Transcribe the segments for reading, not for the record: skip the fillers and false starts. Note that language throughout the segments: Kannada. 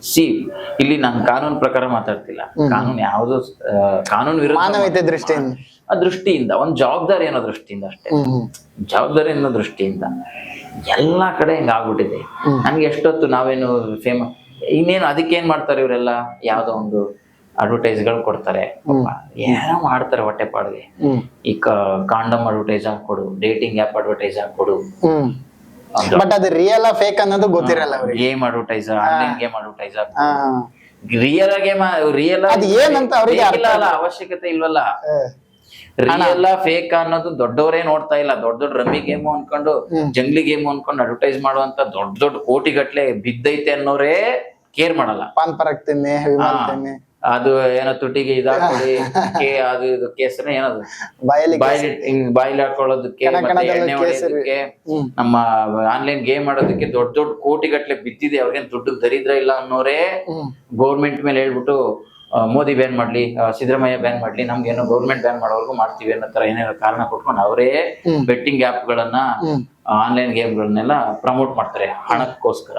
ಸಿ ಇಲ್ಲಿ ನಾನು ಕಾನೂನು ಪ್ರಕಾರ ಮಾತಾಡ್ತಿಲ್ಲ, ಕಾನೂನು ಯಾವುದು ಕಾನೂನು ವಿರುದ್ಧ ಮಾನವೀಯತೆ ದೃಷ್ಟಿಯಿಂದ, ಆ ದೃಷ್ಟಿಯಿಂದ, ಒಂದು ಜವಾಬ್ದಾರಿ ಅನ್ನೋ ದೃಷ್ಟಿಯಿಂದ ಅಷ್ಟೇ. ಜವಾಬ್ದಾರಿ ಅನ್ನೋ ದೃಷ್ಟಿಯಿಂದ ಎಲ್ಲಾ ಕಡೆ ಹಿಂಗ ಆಗ್ಬಿಟ್ಟಿದೆ. ನನ್ಗೆ ಎಷ್ಟೊತ್ತು ನಾವೇನು ಇನ್ನೇನು ಅದಕ್ಕೆ ಏನ್ ಮಾಡ್ತಾರೆ ಇವರೆಲ್ಲ, ಯಾವ್ದೋ ಒಂದು ಅಡ್ವರ್ಟೈಸ್ಗಳು ಕೊಡ್ತಾರೆ, ಏನೋ ಮಾಡ್ತಾರೆ ಹೊಟ್ಟೆಪಾಡಿಗೆ. ಈ ಕಾಂಡಮ್ ಅಡ್ವರ್ಟೈಸ್ ಹಾಕೊಡು, ಡೇಟಿಂಗ್ ಆಪ್ ಅಡ್ವರ್ಟೈಸ್ ಹಾಕೊಡು, ಬಟ್ ಅದು ರಿಯಲ್ ಫೇಕ್ ಅನ್ನೋದು ಗೊತ್ತಿರಲ್ಲ ಅವ್ರಿಗೆ. Game advertise, online game advertise real ಅದು ಏನಂತ ಅವ್ರಿಗೆ ಅವಶ್ಯಕತೆ ಇಲ್ವಲ್ಲ. ರಿಯಲ್ ಫೇಕ್ ಅನ್ನೋದು ದೊಡ್ಡವರೇ ನೋಡ್ತಾ ಇಲ್ಲ. ದೊಡ್ಡ ದೊಡ್ಡ ರಮ್ಮಿ ಗೇಮು ಅನ್ಕೊಂಡು, ಜಂಗ್ಲಿ ಗೇಮು ಅನ್ಕೊಂಡು ಅಡ್ವರ್ಟೈಸ್ ಮಾಡುವಂತ ದೊಡ್ಡ ದೊಡ್ಡ ಕೋಟಿಗಟ್ಲೆ ಬಿದ್ದೈತೆ ಅನ್ನೋರೇ ಕೇರ್ ಮಾಡಲ್ಲ. ಪಾನ್ ಪರಾಗ್ ತಿನ್ನಿ, ವಿಮಾನ ತಿನ್ನಿ, ಅದು ಏನೋ ತುಟಿಗೆ ಇದಾಕೊಳ್ಳಿ, ಅದು ಇದು ಕೇಸರಿ ಏನದು ಬಾಯಿಲಿ ಹಾಕೊಳ್ಳೋದಕ್ಕೆ, ಎಣ್ಣೆ ಹೊಡೆಯೋದಕ್ಕೆ, ನಮ್ಮ ಆನ್ಲೈನ್ ಗೇಮ್ ಆಡೋದಕ್ಕೆ ದೊಡ್ಡ ದೊಡ್ಡ ಕೋಟಿಗಟ್ಲೆ ಬಿದ್ದಿದೆ. ಅವ್ರಿಗೇನ್ ದುಡ್ಡು ದರಿದ್ರ ಇಲ್ಲ ಅನ್ನೋರೇ ಗೌರ್ಮೆಂಟ್ ಮೇಲೆ ಹೇಳ್ಬಿಟ್ಟು ಮೋದಿ ಬ್ಯಾನ್ ಮಾಡ್ಲಿ, ಸಿದ್ದರಾಮಯ್ಯ ಬ್ಯಾನ್ ಮಾಡ್ಲಿ, ನಮ್ಗೇನೋ ಗೌರ್ಮೆಂಟ್ ಬ್ಯಾನ್ ಮಾಡೋವರೆಗೂ ಮಾಡ್ತೀವಿ ಅನ್ನೋ ತರ ಏನೇನೋ ಕಾರಣ ಕೊಟ್ಕೊಂಡು ಅವರೇ ಬೆಟ್ಟಿಂಗ್ ಆಪ್ ಗಳನ್ನ, ಆನ್ಲೈನ್ ಗೇಮ್ ಗಳನ್ನೆಲ್ಲ ಪ್ರಮೋಟ್ ಮಾಡ್ತಾರೆ ಹಣಕ್ಕೋಸ್ಕರ.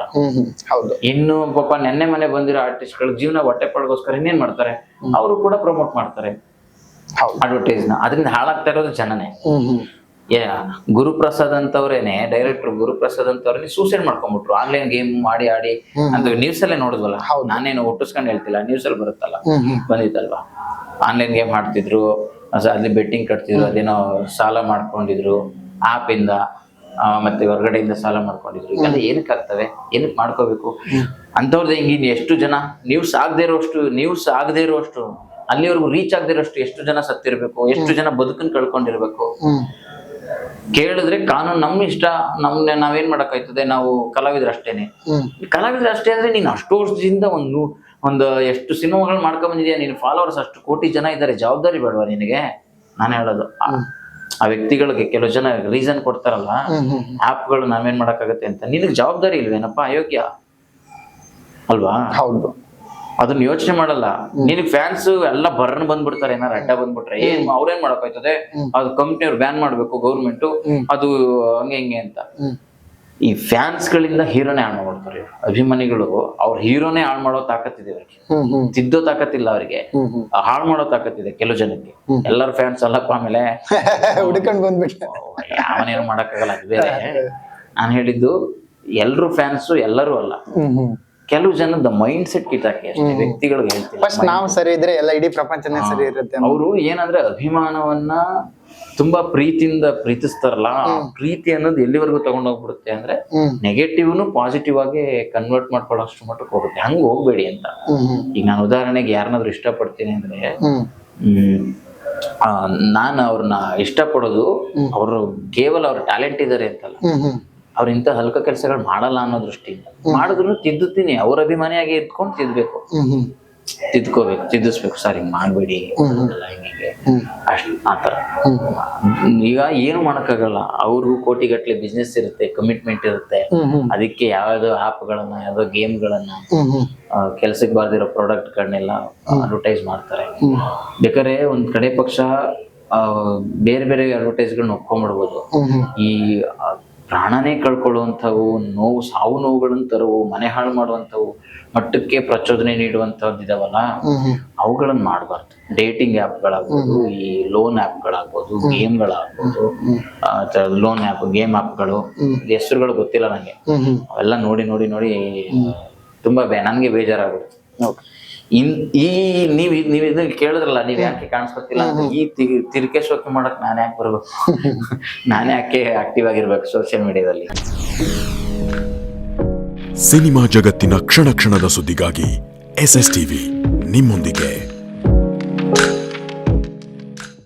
ಇನ್ನು ಪಾಪ ನೆನ್ನೆ ಮನೆ ಬಂದಿರೋ ಆರ್ಟಿಸ್ಟ್ ಗಳು ಜೀವನ ಹೊಟ್ಟೆ ಪಾಡ್ಗೋಸ್ಕರ ಇನ್ನೇನ್ ಮಾಡ್ತಾರೆ, ಅವರು ಕೂಡ ಪ್ರಮೋಟ್ ಮಾಡ್ತಾರೆ ಅಡ್ವರ್ಟೈಸ್ ನ. ಅದರಿಂದ ಹಾಳಾಗ್ತಾ ಇರೋದು ಜನನೇ. ಗುರುಪ್ರಸಾದ್ ಅಂತವ್ರೇನೆ, ಡೈರೆಕ್ಟರ್ ಗುರುಪ್ರಸಾದ್ ಅಂತವ್ರೇನೆ ಸೂಸೈಡ್ ಮಾಡ್ಕೊಂಡ್ಬಿಟ್ರು ಆನ್ಲೈನ್ ಗೇಮ್ ಆಡಿ ಆಡಿ ಅಂತ ನ್ಯೂಸ್ ಅಲ್ಲೇ ನೋಡಿದ್ವಲ್ಲ. ನಾನೇನು ಒಟ್ಟಿಸ್ಕೊಂಡು ಹೇಳ್ತಿಲ್ಲ, ನ್ಯೂಸ್ ಅಲ್ಲಿ ಬರುತ್ತಲ್ಲ, ಬಂದಿತ್ತಲ್ವಾ. ಆನ್ಲೈನ್ ಗೇಮ್ ಆಡ್ತಿದ್ರು, ಅಲ್ಲಿ ಬೆಟ್ಟಿಂಗ್ ಕಟ್ತಿದ್ರು, ಅದೇನೋ ಸಾಲ ಮಾಡ್ಕೊಂಡಿದ್ರು ಆಪ್ ಇಂದ, ಮತ್ತೆ ಹೊರಗಡೆಯಿಂದ ಸಾಲ ಮಾಡ್ಕೊಂಡಿದ್ರು. ಇದೆಲ್ಲ ಏನಕ್ಕೆ ಆಗ್ತವೆ, ಏನಕ್ಕೆ ಮಾಡ್ಕೋಬೇಕು ಅಂತವ್ರದ್ದು? ಹಿಂಗಿನ್ ಎಷ್ಟು ಜನ ನ್ಯೂಸ್ ಆಗದೆ ಇರೋಷ್ಟು ಅಲ್ಲಿವರೆಗೂ ರೀಚ್ ಆಗದೆ ಇರೋಷ್ಟು ಎಷ್ಟು ಜನ ಸತ್ತಿರ್ಬೇಕು, ಎಷ್ಟು ಜನ ಬದುಕನ್ನು ಕಳ್ಕೊಂಡಿರ್ಬೇಕು. ಕೇಳಿದ್ರೆ ಕಾನೂನು ನಮ್ಮ ಇಷ್ಟ, ನಾವೇನ್ ಮಾಡಕ್ಕಾಯ್ತದೆ, ನಾವು ಕಲಾವಿದ್ರಷ್ಟೇನೆ. ಕಲಾವಿದ್ರಷ್ಟೇ ಅಂದ್ರೆ ನೀನ್ ಅಷ್ಟು ವರ್ಷದಿಂದ ಒಂದು ಎಷ್ಟು ಸಿನಿಮಾಗಳು ಮಾಡ್ಕೊಂಡ್ ಬಂದಿದ್ಯಾ, ನೀನ್ ಫಾಲೋವರ್ಸ್ ಅಷ್ಟು ಕೋಟಿ ಜನ ಇದ್ದಾರೆ, ಜವಾಬ್ದಾರಿ ಬೇಡವಾ ನಿನಗೆ? ನಾನು ಹೇಳೋದು ಆ ವ್ಯಕ್ತಿಗಳಿಗೆ ಕೆಲವು ಜನ ರೀಸನ್ ಕೊಡ್ತಾರಲ್ಲ, ಆಪ್ಗಳು ನಾವೇನ್ ಮಾಡಕ್ಕಾಗತ್ತೆ ಅಂತ. ನಿನಗೆ ಜವಾಬ್ದಾರಿ ಇಲ್ವೇನಪ್ಪ? ಅಯೋಗ್ಯ ಅಲ್ವಾ? ಹೌದು. ಅದನ್ನ ಯೋಚನೆ ಮಾಡಲ್ಲ. ನಿನಗ್ ಫ್ಯಾನ್ಸ್ ಎಲ್ಲ ಬರ್ನ್ ಬಂದ್ಬಿಡ್ತಾರೆ, ಏನಾರು ಅಡ್ಡ ಬಂದ್ಬಿಟ್ರೆ ಅವ್ರೇನ್ ಮಾಡಕ್ಕಾಯ್ತದೆ, ಅದು ಕಂಪ್ನಿಯವ್ರು ಬ್ಯಾನ್ ಮಾಡ್ಬೇಕು ಗೌರ್ಮೆಂಟ್, ಅದು ಹಂಗೆ ಹಿಂಗೆ ಅಂತ. ಈ ಫ್ಯಾನ್ಸ್ ಗಳಿಂದ ಹೀರೋನೇ ಹಾಳು ಮಾಡ್ಬಿಡ್ತಾರೆ. ಅಭಿಮಾನಿಗಳು ಅವ್ರ ಹೀರೋನೇ ಹಾಳು ಮಾಡೋ ತಾಕತ್ತಿದೆ ಅವ್ರಿಗೆ, ತಿದ್ದೋ ತಾಕತ್ತಿಲ್ಲ ಅವ್ರಿಗೆ, ಹಾಳು ಮಾಡೋ ತಾಕತ್ತಿದೆ ಕೆಲವು ಜನಕ್ಕೆ. ಎಲ್ಲರ ಫ್ಯಾನ್ಸ್ ಅಲ್ಲಪ್ಪ ಆಮೇಲೆ ಹುಡ್ಕೊಂಡ್ ಬಂದ್ಬಿಟ್ಟು ಯಾವನೇನು ಮಾಡಕ್ಕಾಗಲ್ಲ, ಅದು ಬೇರೆ. ನಾನು ಹೇಳಿದ್ದು ಎಲ್ರು ಫ್ಯಾನ್ಸು ಎಲ್ಲರೂ ಅಲ್ಲ, ಕೆಲವು ಜನದ ಮೈಂಡ್ ಸೆಟ್ ಕಿತ್ತಾಕಿ ಅಷ್ಟೇ. ವ್ಯಕ್ತಿಗಳಿಗೆ ಹೇಳ್ತೀನಿ, ಫಸ್ಟ್ ನಾವು ಸರಿ ಇದ್ರೆ ಎಲ್ಲ ಇಡೀ ಪ್ರಪಂಚನೇ ಸರಿ ಇರುತ್ತೆ. ಅವರು ಏನಂದ್ರೆ ಅಭಿಮಾನವನ್ನ ತುಂಬಾ ಪ್ರೀತಿಯಿಂದ ಪ್ರೀತಿಸ್ತಾರಲ್ಲ, ಆ ಪ್ರೀತಿ ಅನ್ನೋದು ಎಲ್ಲಿವರೆಗೂ ತಗೊಂಡೋಗ್ಬಿಡುತ್ತೆ ಅಂದ್ರೆ ನೆಗೆಟಿವ್ನು ಪಾಸಿಟಿವ್ ಆಗಿ ಕನ್ವರ್ಟ್ ಮಾಡ್ಕೊಳ್ಳೋಷ್ಟು ಮಟ್ಟಕ್ಕೆ ಹೋಗುತ್ತೆ. ಹಂಗ ಹೋಗ್ಬೇಡಿ ಅಂತ. ಈಗ ನಾನು ಉದಾಹರಣೆಗೆ ಯಾರನ್ನಾದ್ರೂ ಇಷ್ಟಪಡ್ತೀನಿ ಅಂದ್ರೆ, ನಾನು ಅವ್ರನ್ನ ಇಷ್ಟಪಡೋದು ಅವರು ಕೇವಲ ಅವ್ರ ಟ್ಯಾಲೆಂಟ್ ಇದಾರೆ ಅಂತಲ್ಲ, ಅವ್ರ ಇಂಥ ಹಲ್ಕ ಕೆಲಸಗಳು ಮಾಡಲ್ಲ ಅನ್ನೋ ದೃಷ್ಟಿಯಿಂದ. ಮಾಡಿದ್ರು ತಿದ್ದುತ್ತೀನಿ, ಅವ್ರ ಅಭಿಮಾನಿಯಾಗಿ ಇದ್ಕೊಂಡು ತಿದ್ದಿಸ್ಬೇಕು. ಸರ್ ಹಿಂಗ್ ಮಾಡ್ಬೇಡಿ, ಹಿಂಗೆ ಅಷ್ಟು ಆತರ. ಈಗ ಏನು ಮಾಡಕ್ಕಾಗಲ್ಲ, ಅವ್ರಿಗೂ ಕೋಟಿಗಟ್ಲೆ ಬಿಸ್ನೆಸ್ ಇರುತ್ತೆ, ಕಮಿಟ್ಮೆಂಟ್ ಇರುತ್ತೆ. ಅದಕ್ಕೆ ಯಾವ್ದೋ ಆಪ್ಗಳನ್ನ, ಯಾವ್ದೋ ಗೇಮ್ಗಳನ್ನ, ಕೆಲ್ಸಕ್ಕೆ ಬಾರ್ದಿರೋ ಪ್ರಾಡಕ್ಟ್ ಗಳನ್ನೆಲ್ಲ ಅಡ್ವರ್ಟೈಸ್ ಮಾಡ್ತಾರೆ. ಬೇಕಾದ್ರೆ ಒಂದ್ ಕಡೆ ಪಕ್ಷ ಬೇರೆ ಬೇರೆ ಅಡ್ವರ್ಟೈಸ್ಗಳನ್ನ ಒಪ್ಕೊಂಡ್ಬಿಡ್ಬೋದು. ಈ ಪ್ರಾಣನೇ ಕಳ್ಕೊಳ್ಳುವಂಥವು, ಸಾವು ನೋವುಗಳನ್ನು ತರುವು, ಮನೆ ಹಾಳು ಮಾಡುವಂಥವು, ಮಟ್ಟಕ್ಕೆ ಪ್ರಚೋದನೆ ನೀಡುವಂಥದ್ದು ಇದಾವಲ್ಲ, ಅವುಗಳನ್ನ ಮಾಡಬಾರ್ದು. ಡೇಟಿಂಗ್ ಆ್ಯಪ್ಗಳಾಗ್ಬೋದು, ಈ ಲೋನ್ ಆ್ಯಪ್ಗಳಾಗ್ಬೋದು, ಗೇಮ್ಗಳಾಗ್ಬೋದು, ಲೋನ್ ಆ್ಯಪ್, ಗೇಮ್ ಆ್ಯಪ್ಗಳು, ಹೆಸರುಗಳು ಗೊತ್ತಿಲ್ಲ ನನಗೆ. ಅವೆಲ್ಲ ನೋಡಿ ನೋಡಿ ನೋಡಿ ತುಂಬಾ ನನಗೆ ಬೇಜಾರಾಗುತ್ತೆ. ನೀವ್ ಇದನ್ನ ಕೇಳಿದ್ರಲ್ಲ, ನೀವ್ ಯಾಕೆ ಕಾಣಿಸ್ಕೊತಿಲ್ಲ ಅಂತ. ಈ ತಿರ್ಕೆ ಶೋಕಿ ಮಾಡಕ್ ನಾನು ಯಾಕೆ ಬರ್ಬೇಕು? ನಾನೇ ಯಾಕೆ ಆಕ್ಟಿವ್ ಆಗಿರ್ಬೇಕು ಸೋಷಿಯಲ್ ಮೀಡಿಯಾದಲ್ಲಿ? ಸಿನಿಮಾ ಜಗತ್ತಿನ ಕ್ಷಣ ಕ್ಷಣದ ಸುದ್ದಿಗಾಗಿ SS TV ನಿಮ್ಮೊಂದಿಗೆ.